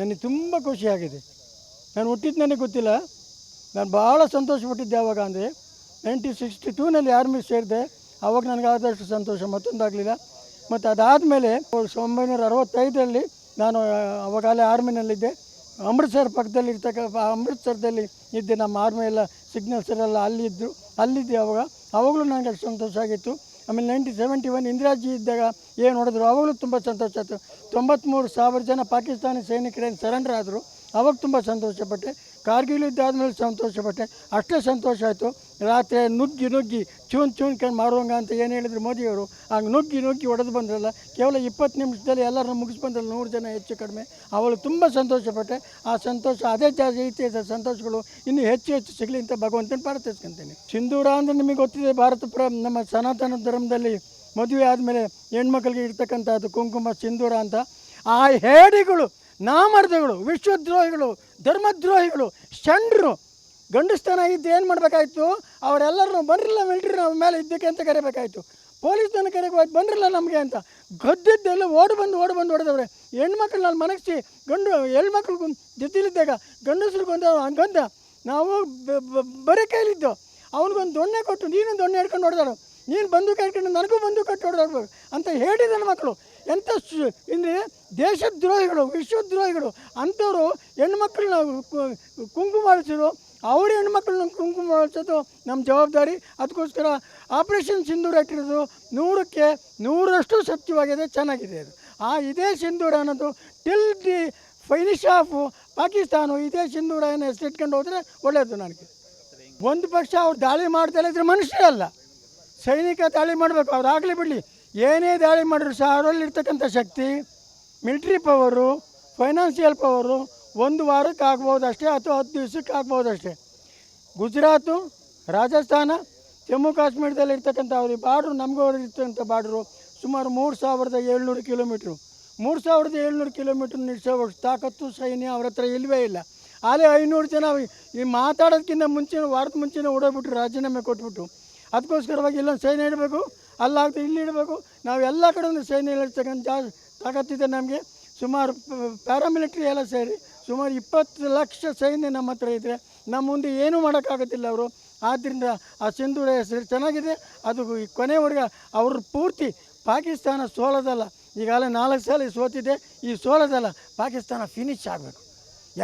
ನನಗೆ ತುಂಬ ಖುಷಿಯಾಗಿದೆ. ನಾನು ಹುಟ್ಟಿದ್ದು ನನಗೆ ಗೊತ್ತಿಲ್ಲ, ನಾನು ಭಾಳ ಸಂತೋಷಪಟ್ಟಿದ್ದೆ ಆವಾಗ. ಅಂದರೆ 1962ನಲ್ಲಿ ಆರ್ಮಿ ಸೇರಿದೆ. ಆವಾಗ ನನಗೆ ಆದಷ್ಟು ಸಂತೋಷ ಮತ್ತೊಂದಾಗಲಿಲ್ಲ. ಮತ್ತು ಅದಾದಮೇಲೆ 1965ರಲ್ಲಿ ನಾನು ಅವಾಗಲೇ ಆರ್ಮಿನಲ್ಲಿದ್ದೆ. ಅಮೃತ್ಸರ್ ಪಕ್ಕದಲ್ಲಿ ಅಮೃತ್ಸರದಲ್ಲಿ ಇದ್ದೆ. ನಮ್ಮ ಆರ್ಮಿ ಎಲ್ಲ ಸಿಗ್ನಲ್ಸರೆಲ್ಲ ಅಲ್ಲಿದ್ದೆ ಅವಾಗಲೂ ನನಗೆ ಅಷ್ಟು ಸಂತೋಷ ಆಗಿತ್ತು. ಆಮೇಲೆ 1971 ಇಂದಿರಾಜಿ ಇದ್ದಾಗ ಏನು ನೋಡಿದ್ರು, ಅವಾಗಲೂ ತುಂಬ ಸಂತೋಷ ಆಯಿತು. 93,000 ಜನ ಪಾಕಿಸ್ತಾನಿ ಸೈನಿಕರೇನು ಸರೆಂಡರ್ ಆದರು, ಅವಾಗ ತುಂಬ ಸಂತೋಷಪಟ್ಟೆ. ಕಾರ್ಗಿಲ್ ಇದ್ದಾದಮೇಲೆ ಸಂತೋಷಪಟ್ಟೆ, ಅಷ್ಟೇ ಸಂತೋಷ ಆಯಿತು. ರಾತ್ರಿ ನುಗ್ಗಿ ಚೂನ್ ಮಾಡುವಂಗ ಅಂತ ಏನು ಹೇಳಿದ್ರು ಮೋದಿಯವರು, ಹಂಗೆ ನುಗ್ಗಿ ಹೊಡೆದು ಬಂದ್ರಲ್ಲ, ಕೇವಲ 20 ನಿಮಿಷದಲ್ಲಿ ಎಲ್ಲರನ್ನು ಮುಗಿಸಿ ಬಂದ್ರಲ್ಲ, 100 ಜನ ಹೆಚ್ಚು ಕಡಿಮೆ. ಅವಳು ತುಂಬ ಸಂತೋಷಪಟ್ಟೆ. ಆ ಸಂತೋಷ ಅದೇ ರೀತಿಯ ಸಂತೋಷಗಳು ಇನ್ನೂ ಹೆಚ್ಚು ಸಿಗಲಿ ಅಂತ ಭಗವಂತನ ಪ್ರಾರ್ಥಿಸ್ಕೊಂತೀನಿ. ಸಿಂಧೂರ ಅಂದರೆ ನಿಮಗೆ ಗೊತ್ತಿದೆ, ನಮ್ಮ ಸನಾತನ ಧರ್ಮದಲ್ಲಿ ಮದುವೆ ಆದಮೇಲೆ ಹೆಣ್ಮಕ್ಳಿಗೆ ಇರ್ತಕ್ಕಂಥದ್ದು ಕುಂಕುಮ ಸಿಂಧೂರ ಅಂತ. ಆ ಹೇಡಿಗಳು, ನಾಮರ್ದಗಳು, ವಿಶ್ವದ್ರೋಹಿಗಳು, ಧರ್ಮದ್ರೋಹಿಗಳು, ಷಂಡ್ರು ಗಂಡಸ್ತನ ಇದ್ದು ಏನು ಮಾಡಬೇಕಾಯ್ತು, ಅವರೆಲ್ಲರೂ ಬಂದ್ರಲ್ಲ ಮಿಲ್ಟ್ರಿ ನಮ್ಮ ಮೇಲೆ ಇದ್ದಕ್ಕೆ ಅಂತ ಕರಿಬೇಕಾಯ್ತು. ಪೊಲೀಸ್ನ ಕರೆಗೆ ಹೋಗಿ ಬಂದ್ರಲ್ಲ ನಮಗೆ ಅಂತ ಗದ್ದೆಲ್ಲ ಓಡಿ ಬಂದು ಹೊಡೆದವ್ರೆ. ಹೆಣ್ಮಕ್ಳು ನಾನು ಮನಗಿಸಿ ಹೆಣ್ಮಕ್ಳಿಗೂ ಜೊತೆಲಿದ್ದಾಗ ಗಂಡಸ್ರಿಗೊಂದು ಹಂಗಂತ ನಾವು ಬರೀ ಕೈಲಿದ್ದು ಅವನಿಗೊಂದು ದೊಣ್ಣೆ ಕೊಟ್ಟು ನೀನು ದೊಣ್ಣೆ ಹಿಡ್ಕೊಂಡು ಹೊಡೆದಾಡು, ನೀನು ಬಂದೂಕು ಹಿಡ್ಕೊಂಡು ನನಗೂ ಬಂದೂಕು ಕಟ್ಟು ಹೊಡೆದಾಡ್ಬೇಕು ಅಂತ ಹೇಳಿದ ಮಕ್ಕಳು. ಎಂಥ ಅಂದರೆ ದೇಶದ್ರೋಹಿಗಳು, ವಿಶ್ವದ್ರೋಹಿಗಳು ಅಂಥವರು ಹೆಣ್ಮಕ್ಳನ್ನ ಕುಂಕುಮ ಬಳಸಿದ್ರು. ಅವ್ರ ಹೆಣ್ಮಕ್ಳನ್ನ ಕುಂಕುಮ ಬಳಸೋದು ನಮ್ಮ ಜವಾಬ್ದಾರಿ. ಅದಕ್ಕೋಸ್ಕರ ಆಪರೇಷನ್ ಸಿಂಧೂರ ಇಟ್ಟಿರೋದು 100ಕ್ಕೆ 100ರಷ್ಟು ಸತ್ಯವಾಗಿದೆ, ಚೆನ್ನಾಗಿದೆ ಅದು. ಇದೇ ಸಿಂಧೂರ ಅನ್ನೋದು ಟಿಲ್ ದಿ ಫೈನಿಶ್ ಆಫ್ ಪಾಕಿಸ್ತಾನ ಇದೇ ಸಿಂಧೂರ ಏನು ಹೆಸರಿಟ್ಕೊಂಡು ಹೋದರೆ ಒಳ್ಳೆಯದು. ನನಗೆ ಒಂದು ಪಕ್ಷ ಅವ್ರು ದಾಳಿ ಮಾಡ್ತಾ ಇದ್ರೆ ಮನುಷ್ಯರಲ್ಲ, ಸೈನಿಕ ದಾಳಿ ಮಾಡಬೇಕು. ಅವ್ರು ಆಗಲಿ ಬಿಡಲಿ, ಏನೇ ದಾಳಿ ಮಾಡಿದ್ರು ಸಹ ಅವರಲ್ಲಿರ್ತಕ್ಕಂಥ ಶಕ್ತಿ, ಮಿಲಿಟ್ರಿ ಪವರು, ಫೈನಾನ್ಷಿಯಲ್ ಪವರು 1 ವಾರಕ್ಕೆ ಆಗ್ಬೋದು ಅಷ್ಟೇ, ಅಥವಾ 10 ದಿವಸಕ್ಕೆ ಆಗ್ಬೋದು ಅಷ್ಟೇ. ಗುಜರಾತು, ರಾಜಸ್ಥಾನ, ಜಮ್ಮು ಕಾಶ್ಮೀರದಲ್ಲಿ ಇರ್ತಕ್ಕಂಥ ಅವ್ರಿಗೆ ಬಾರ್ಡ್ರು, ನಮಗೂ ಇರ್ತಕ್ಕಂಥ ಬಾರ್ಡ್ರು ಸುಮಾರು 3700 ಕಿಲೋಮೀಟ್ರು. 3700 ಕಿಲೋಮೀಟ್ರ್ ನಿಲ್ಲಿಸೋ ತಾಕತ್ತು ಸೈನ್ಯ ಅವ್ರ ಹತ್ರ ಇಲ್ಲವೇ ಇಲ್ಲ. ಅಲ್ಲಿ 500 ಜನ ಈ ಮಾತಾಡೋದಕ್ಕಿಂತ ವಾರದ ಮುಂಚೆನೇ ಓಡೋಗ್ಬಿಟ್ರು, ರಾಜೀನಾಮೆ ಕೊಟ್ಬಿಟ್ಟು. ಅದಕ್ಕೋಸ್ಕರವಾಗಿ ಇಲ್ಲೊಂದು ಸೈನ್ಯ ಇಡಬೇಕು, ಅಲ್ಲಾಗ್ತದೆ ಇಲ್ಲಿ ಇಡಬೇಕು. ನಾವು ಎಲ್ಲ ಕಡೆಯೂ ಸೈನ್ಯ ಇರ್ತಕ್ಕಂಥ ತಾಕತ್ತಿದೆ ನಮಗೆ. ಸುಮಾರು ಪ್ಯಾರಾಮಿಲಿಟ್ರಿ ಎಲ್ಲ ಸೇರಿ ಸುಮಾರು 20 ಲಕ್ಷ ಸೈನ್ಯ ನಮ್ಮ ಹತ್ರ ಇದ್ದರೆ ನಮ್ಮ ಮುಂದೆ ಏನೂ ಮಾಡೋಕ್ಕಾಗೋದಿಲ್ಲ ಅವರು. ಆದ್ದರಿಂದ ಆ ಸಿಂಧೂರ ಹೆಸರು ಚೆನ್ನಾಗಿದೆ. ಅದು ಕೊನೆವರೆಗೆ ಅವ್ರ ಪೂರ್ತಿ ಪಾಕಿಸ್ತಾನ ಸೋಲೋದಲ್ಲ. ಈಗಾಗಲೇ 4 ಸಲ ಸೋತಿದೆ, ಈ ಸೋಲೋದಲ್ಲ, ಪಾಕಿಸ್ತಾನ ಫಿನಿಶ್ ಆಗಬೇಕು.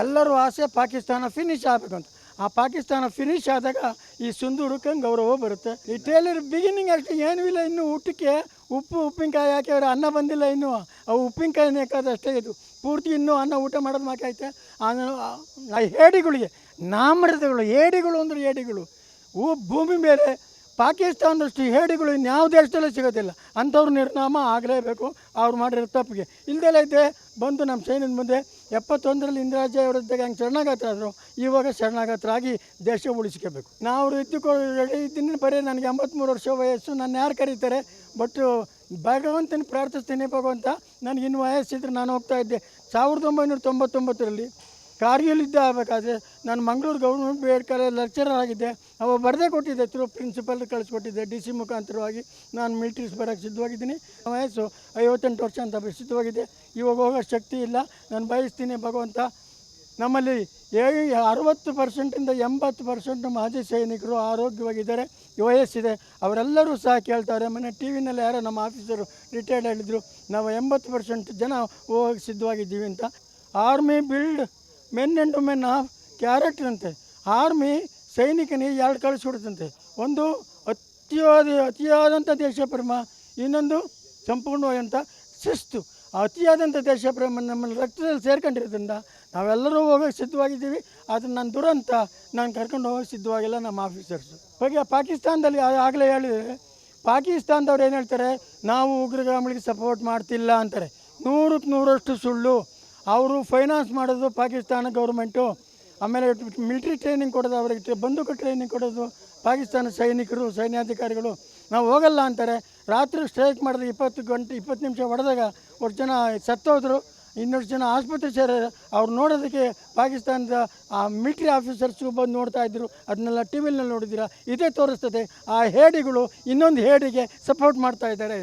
ಎಲ್ಲರೂ ಆಸೆ ಪಾಕಿಸ್ತಾನ ಫಿನಿಶ್ ಆಗಬೇಕು ಅಂತ. ಆ ಪಾಕಿಸ್ತಾನ ಫಿನಿಶ್ ಆದಾಗ ಈ ಸಿಂಧೂರಕ್ಕೆ ಗೌರವ ಬರುತ್ತೆ. ಈ ಟೇಲರ್ ಬಿಗಿನಿಂಗ್ ಅಷ್ಟೇ, ಏನೂ ಇಲ್ಲ. ಇನ್ನೂ ಊಟಕ್ಕೆ ಉಪ್ಪಿನಕಾಯಿ ಹಾಕಿ ಅವ್ರು ಅನ್ನ ಬಂದಿಲ್ಲ, ಇನ್ನೂ ಅವು ಉಪ್ಪಿನಕಾಯಿ ಹಾಕೋದಷ್ಟೇ. ಇದು ಪೂರ್ತಿ ಇನ್ನೂ ಅನ್ನ ಊಟ ಮಾಡೋದು ಮಾಕೈತೆ. ಹೇಡಿಗಳಿಗೆ, ನಾಮರ್ದಗಳು, ಹೇಡಿಗಳು ಅಂದರೆ ಹೇಡಿಗಳು ಭೂಮಿ ಮೇಲೆ ಪಾಕಿಸ್ತಾನದಷ್ಟು ಹೇಡಿಗಳು ಇನ್ಯಾವ ದೇಶದಲ್ಲೂ ಸಿಗೋದಿಲ್ಲ. ಅಂಥವ್ರು ನಿರ್ನಾಮ ಆಗಲೇಬೇಕು ಅವ್ರು ಮಾಡಿರೋ ತಪ್ಪಿಗೆ. ಇಲ್ದೆಲ್ಲ ಇದ್ದೆ ಬಂದು ನಮ್ಮ ಸೈನ್ಯದ ಮುಂದೆ 71ರಲ್ಲಿ ಇಂದಿರಾಜಿ ಅವರಿದ್ದಾಗ ಹೆಂಗೆ ಶರಣಾಗತರಾದರು, ಇವಾಗ ಶರಣಾಗತರಾಗಿ ದೇಶ ಉಳಿಸ್ಕೋಬೇಕು. ನಾವು ಇದ್ದೀನಿ. ಬರೀ ನನಗೆ 83 ವರ್ಷ ವಯಸ್ಸು, ನನ್ನ ಯಾರು ಕರೀತಾರೆ. ಬಟ್ ಭಗವಂತನ ಪ್ರಾರ್ಥಿಸ್ತೀನಿ, ಭಗವಂತ ನನಗಿನ್ನು ವಯಸ್ಸಿದ್ರೆ ನಾನು ಹೋಗ್ತಾಯಿದ್ದೆ. 1999ರಲ್ಲಿ ಕಾರ್ಗಿಲ್ ಯುದ್ಧ ಆಗಬೇಕಾದ್ರೆ ನಾನು Mangaluru government B Ed college lecturer ಆಗಿದ್ದೆ. ಅವಾಗ ಬರದೇ ಕೊಟ್ಟಿದ್ದೆ, ಥ್ರೂ ಪ್ರಿನ್ಸಿಪಲ್ ಕಳಿಸ್ಕೊಟ್ಟಿದ್ದೆ. DC ಮುಖಾಂತರವಾಗಿ ನಾನು ಮಿಲಿಟ್ರೀಸ್ ಬರೋಕ್ಕೆ ಸಿದ್ಧವಾಗಿದ್ದೀನಿ. ವಯಸ್ಸು 58 ವರ್ಷ ಅಂತ ಸಿದ್ಧವಾಗಿದೆ. ಇವಾಗ ಹೋಗೋ ಶಕ್ತಿ ಇಲ್ಲ. ನಾನು ಬಯಸ್ತೀನಿ ಭಗವಂತ ನಮ್ಮಲ್ಲಿ 60%ಇಂದ 80% ಮಾಜಿ ಸೈನಿಕರು ಆರೋಗ್ಯವಾಗಿದ್ದಾರೆ, ವಯಸ್ಸಿದೆ. ಅವರೆಲ್ಲರೂ ಸಹ ಕೇಳ್ತಾರೆ. ಮೊನ್ನೆ TV ನಲ್ಲಿ ಯಾರೋ ನಮ್ಮ ಆಫೀಸರು ರಿಟೈರ್ಡ್ ಹೇಳಿದರು, ನಾವು 80% ಜನ ಹೋಗೋಕ್ಕೆ ಸಿದ್ಧವಾಗಿದ್ದೀವಿ ಅಂತ. Army build men and women of character ಅಂತೆ. ಆರ್ಮಿ ಸೈನಿಕನಿಗೆ 2 ಕಳಿಸ್ಕೊಡುತ್ತಂತೆ. ಒಂದು ಅತಿಯಾದಂಥ ದೇಶಪ್ರೇಮ, ಇನ್ನೊಂದು ಸಂಪೂರ್ಣವಾದಂಥ ಶಿಸ್ತು. ಅತಿಯಾದಂಥ ದೇಶಪ್ರೇಮ ನಮ್ಮಲ್ಲಿ ರಕ್ತದಲ್ಲಿ ಸೇರ್ಕೊಂಡಿರೋದ್ರಿಂದ ನಾವೆಲ್ಲರೂ ಹೋಗೋಕ್ಕೆ ಸಿದ್ಧವಾಗಿದ್ದೀವಿ. ಆದರೆ ನನ್ನ ದುರಂತ, ನಾನು ಕರ್ಕೊಂಡು ಹೋಗೋಕ್ಕೆ ಸಿದ್ಧವಾಗಿಲ್ಲ ನಮ್ಮ ಆಫೀಸರ್ಸು. ಬಗ್ಗೆ ಪಾಕಿಸ್ತಾನದಲ್ಲಿ ಆಗಲೇ ಹೇಳಿದರೆ, ಪಾಕಿಸ್ತಾನದವ್ರು ಏನು ಹೇಳ್ತಾರೆ, ನಾವು ಉಗ್ರಗಾಮಿಗಳಿಗೆ ಸಪೋರ್ಟ್ ಮಾಡ್ತಿಲ್ಲ ಅಂತಾರೆ. 100ಕ್ಕೆ 100ರಷ್ಟು ಸುಳ್ಳು. ಅವರು ಫೈನಾನ್ಸ್ ಮಾಡೋದು ಪಾಕಿಸ್ತಾನ ಗೌರ್ಮೆಂಟು. ಆಮೇಲೆ ಮಿಲಿಟ್ರಿ ಟ್ರೈನಿಂಗ್ ಕೊಡೋದು, ಅವರಿಗೆ ಬಂದೂಕು ಟ್ರೈನಿಂಗ್ ಕೊಡೋದು ಪಾಕಿಸ್ತಾನ ಸೈನಿಕರು, ಸೈನ್ಯಾಧಿಕಾರಿಗಳು. ನಾವು ಹೋಗಲ್ಲ ಅಂತಾರೆ. ರಾತ್ರಿ ಸ್ಟ್ರೈಕ್ ಮಾಡಿದ್ರೆ 20 ನಿಮಿಷ ಹೊಡೆದಾಗ 1 ಜನ ಸತ್ತೋದ್ರು, 200 ಜನ ಆಸ್ಪತ್ರೆ ಸೇರಿದ್ರು. ಅವ್ರು ನೋಡೋದಕ್ಕೆ ಪಾಕಿಸ್ತಾನದ ಮಿಲಿಟ್ರಿ ಆಫೀಸರ್ಸು ಬಂದು ನೋಡ್ತಾಯಿದ್ರು. ಅದನ್ನೆಲ್ಲ TV ನಲ್ಲಿ ನೋಡಿದ್ದೀರಾ. ಇದೇ ತೋರಿಸ್ತದೆ ಆ ಹೇಡಿಗಳು ಇನ್ನೊಂದು ಹೇಡಿಗೆ ಸಪೋರ್ಟ್ ಮಾಡ್ತಾ ಇದ್ದಾರೆ.